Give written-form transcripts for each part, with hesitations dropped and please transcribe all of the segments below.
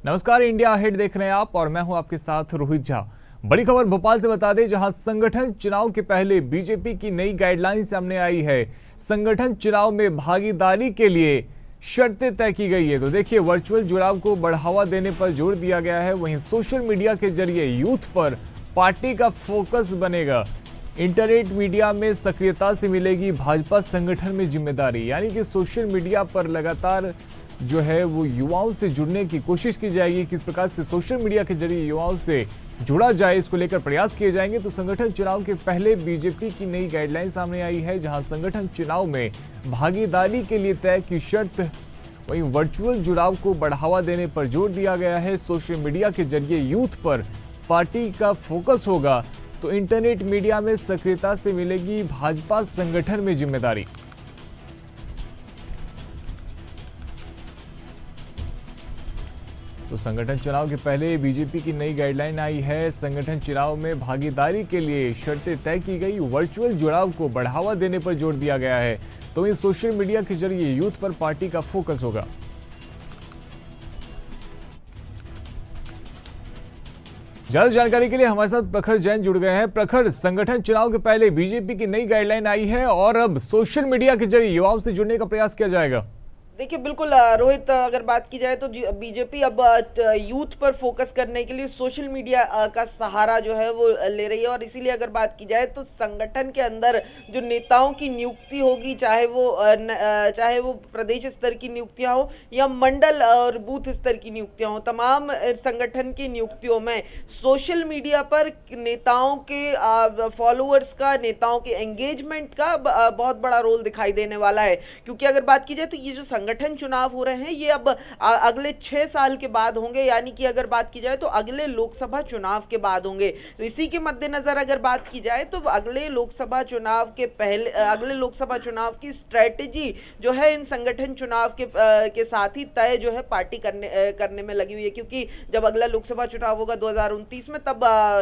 नमस्कार, India ahead देख रहे हैं आप और मैं हूं आपके साथ रोहित झा। बड़ी खबर भोपाल से बता दें, जहां संगठन चुनाव के पहले बीजेपी की नई गाइडलाइन सामने आई है। संगठन चुनाव में भागीदारी के लिए शर्तें तय की गई है। तो देखिए, वर्चुअल जुड़ाव को बढ़ावा देने पर जोर दिया गया है। वहीं सोशल मीडिया के जरिए यूथ पर पार्टी का फोकस बनेगा। इंटरनेट मीडिया में सक्रियता से मिलेगी भाजपा संगठन में जिम्मेदारी, यानी कि सोशल मीडिया पर लगातार जो है वो युवाओं से जुड़ने की कोशिश की जाएगी। किस प्रकार से सोशल मीडिया के जरिए युवाओं से जुड़ा जाए, इसको लेकर प्रयास किए जाएंगे। तो संगठन चुनाव के पहले बीजेपी की नई गाइडलाइन सामने आई है, जहां संगठन चुनाव में भागीदारी के लिए तय की शर्त, वहीं वर्चुअल जुड़ाव को बढ़ावा देने पर जोर दिया गया है। सोशल मीडिया के जरिए यूथ पर पार्टी का फोकस होगा, तो इंटरनेट मीडिया में सक्रियता से मिलेगी भाजपा संगठन में जिम्मेदारी। तो संगठन चुनाव के पहले बीजेपी की नई गाइडलाइन आई है। संगठन चुनाव में भागीदारी के लिए शर्तें तय की गई। वर्चुअल जुड़ाव को बढ़ावा देने पर जोर दिया गया है, तो इस सोशल मीडिया के जरिए यूथ पर पार्टी का फोकस होगा। ज्यादा जानकारी के लिए हमारे साथ प्रखर जैन जुड़ गए हैं। प्रखर, संगठन चुनाव के पहले बीजेपी की नई गाइडलाइन आई है और अब सोशल मीडिया के जरिए युवाओं से जुड़ने का प्रयास किया जाएगा। देखिए, बिल्कुल रोहित, अगर बात की जाए तो बीजेपी अब यूथ पर फोकस करने के लिए सोशल मीडिया का सहारा जो है वो ले रही है। और इसीलिए अगर बात की जाए तो संगठन के अंदर जो नेताओं की नियुक्ति होगी, चाहे वो प्रदेश स्तर की नियुक्तियां हो या मंडल और बूथ स्तर की नियुक्तियां हो, तमाम संगठन की नियुक्तियों में सोशल मीडिया पर नेताओं के फॉलोअर्स का, नेताओं के एंगेजमेंट का बहुत बड़ा रोल दिखाई देने वाला है। क्योंकि अगर बात की जाए तो ये जो संगठन चुनाव हो रहे हैं, ये अब अगले 6 साल के बाद होंगे, यानी कि अगर बात की जाए तो अगले लोकसभा चुनाव के बाद होंगे। तो इसी के मद्देनजर अगर बात की जाए तो अगले लोकसभा चुनाव के पहले, अगले लोकसभा चुनाव की स्ट्रेटेजी जो है इन संगठन चुनाव के साथ ही तय जो है पार्टी करने में लगी हुई है। क्योंकि जब अगला लोकसभा चुनाव होगा 2029 में, तब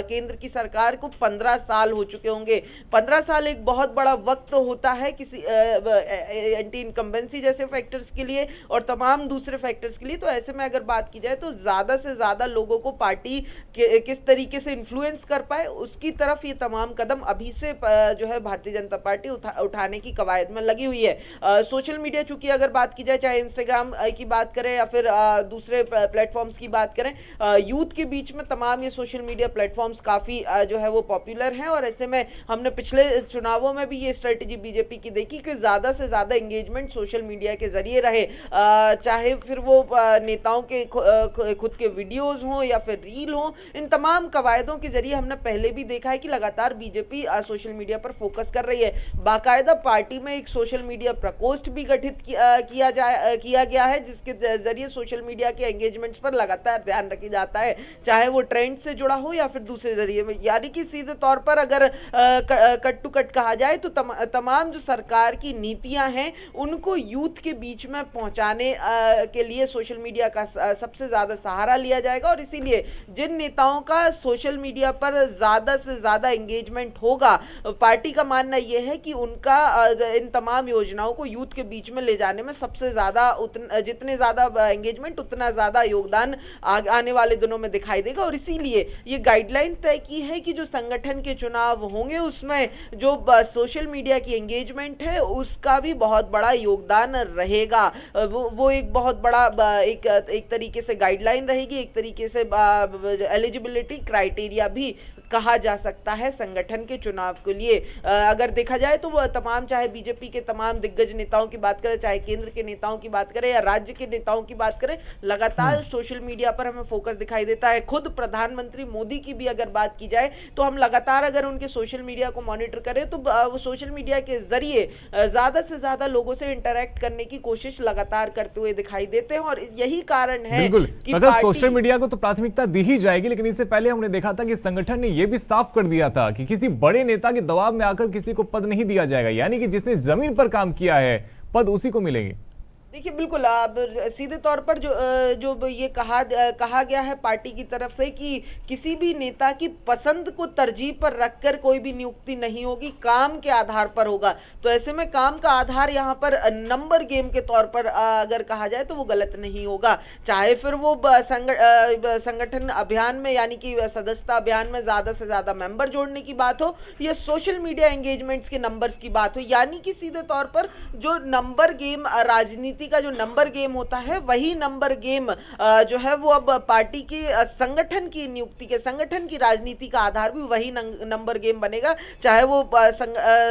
केंद्र की सरकार को 15 साल हो चुके होंगे। 15 साल एक बहुत बड़ा वक्त होता है किसी एंटी इनकम्बेंसी जैसे फैक्टर्स के लिए और तमाम दूसरे फैक्टर्स के लिए। तो ऐसे में अगर बात की जाए तो ज्यादा से ज्यादा लोगों को पार्टी किस तरीके से इन्फ्लुएंस कर पाए, उसकी तरफ ये तमाम कदम अभी से जो है भारतीय जनता पार्टी उठाने की कवायद में लगी हुई है। सोशल मीडिया, चूंकि अगर बात की जाए, चाहे इंस्टाग्राम की बात करें या फिर दूसरे प्लेटफॉर्म्स की बात करें, यूथ के बीच में तमाम ये सोशल मीडिया प्लेटफॉर्म्स काफी जो है वो पॉपुलर हैं। और ऐसे में हमने पिछले चुनावों में भी ये स्ट्रेटेजी बीजेपी की देखी कि ज्यादा से ज्यादा एंगेजमेंट सोशल मीडिया के जरिए रहे, चाहे फिर वो नेताओं के खुद के वीडियोस हों या फिर रील हों। इन तमाम कवायदों के जरिए हमने पहले भी देखा है कि लगातार बीजेपी सोशल मीडिया पर फोकस कर रही है। बाकायदा पार्टी में एक सोशल मीडिया प्रकोष्ठ भी गठित किया गया है, जिसके जरिए सोशल मीडिया के एंगेजमेंट्स पर लगातार ध्यान रखा जाता है, चाहे वो ट्रेंड से जुड़ा हो या फिर दूसरे जरिए में। यानी कि सीधे तौर पर अगर कट टू कट कहा जाए तो तमाम जो सरकार की नीतियां हैं उनको यूथ के बीच में पहुंचाने के लिए सोशल मीडिया का सबसे ज्यादा सहारा लिया जाएगा। और इसीलिए जिन नेताओं का सोशल मीडिया पर ज्यादा से ज्यादा एंगेजमेंट होगा, पार्टी का मानना यह है कि उनका इन तमाम योजनाओं को यूथ के बीच में ले जाने में सबसे ज्यादा जितने ज्यादा एंगेजमेंट उतना ज्यादा योगदान आने वाले दिनों में दिखाई देगा। और इसीलिए ये गाइडलाइन तय की है कि जो संगठन के चुनाव होंगे उसमें जो सोशल मीडिया की एंगेजमेंट है उसका भी बहुत बड़ा योगदान रहेगा। वो एक बहुत बड़ा एक तरीके से गाइडलाइन रहेगी, एक तरीके से एलिजिबिलिटी क्राइटेरिया भी कहा जा सकता है संगठन के चुनाव के लिए। अगर देखा जाए तो वो तमाम, चाहे बीजेपी के तमाम दिग्गज नेताओं की बात करें, चाहे केंद्र के नेताओं की बात करें या राज्य के नेताओं की बात करें, लगातार सोशल मीडिया पर हमें फोकस दिखाई देता है। खुद प्रधानमंत्री मोदी की भी अगर बात की जाए तो हम लगातार अगर उनके सोशल मीडिया को मॉनिटर करें तो वो सोशल मीडिया के जरिए ज्यादा से ज्यादा लोगों से इंटरेक्ट करने की कोशिश लगातार करते हुए दिखाई देते हैं। और यही कारण है कि अगर सोशल मीडिया को तो प्राथमिकता दी ही जाएगी, लेकिन इससे पहले हमने देखा था कि संगठन ने यह भी साफ कर दिया था कि किसी बड़े नेता के दबाव में आकर किसी को पद नहीं दिया जाएगा, यानी कि जिसने जमीन पर काम किया है पद उसी को मिलेंगे। देखिए बिल्कुल अब सीधे तौर पर जो ये कहा गया है पार्टी की तरफ से कि किसी भी नेता की पसंद को तरजीह पर रखकर कोई भी नियुक्ति नहीं होगी, काम के आधार पर होगा। तो ऐसे में काम का आधार यहाँ पर नंबर गेम के तौर पर अगर कहा जाए तो वो गलत नहीं होगा। चाहे फिर वो संगठन अभियान में यानी कि सदस्यता अभियान में ज्यादा से ज्यादा मेंबर जोड़ने की बात हो या सोशल मीडिया एंगेजमेंट्स के नंबर्स की बात हो, यानी कि सीधे तौर पर जो नंबर गेम राजनीति का जो नंबर गेम होता है वही नंबर गेम जो है वो अब पार्टी की संगठन की नियुक्ति के संगठन की राजनीति का आधार भी वही नंबर गेम बनेगा। चाहे वो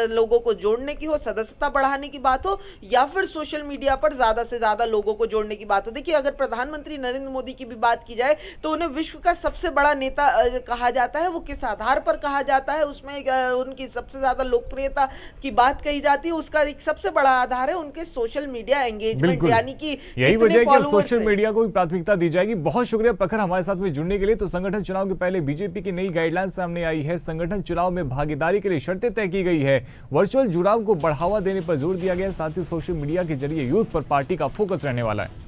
लोगों को जोड़ने की हो, सदस्यता बढ़ाने की बात हो या फिर सोशल मीडिया पर ज्यादा से ज्यादा लोगों को जोड़ने की बात हो। देखिए अगर प्रधानमंत्री नरेंद्र मोदी की भी बात की जाए तो उन्हें विश्व का सबसे बड़ा नेता कहा जाता है। वो किस आधार पर कहा जाता है, उसमें उनकी सबसे ज्यादा लोकप्रियता की बात कही जाती है, उसका एक सबसे बड़ा आधार है उनके सोशल मीडिया एंगेजमेंट, यानी कि यही वजह है कि अब सोशल मीडिया को भी प्राथमिकता दी जाएगी। बहुत शुक्रिया प्रखर हमारे साथ में जुड़ने के लिए। तो संगठन चुनाव के पहले बीजेपी की नई गाइडलाइन सामने आई है। संगठन चुनाव में भागीदारी के लिए शर्तें तय की गई है। वर्चुअल जुड़ाव को बढ़ावा देने पर जोर दिया गया, साथ ही सोशल मीडिया के जरिए यूथ पर पार्टी का फोकस रहने वाला है।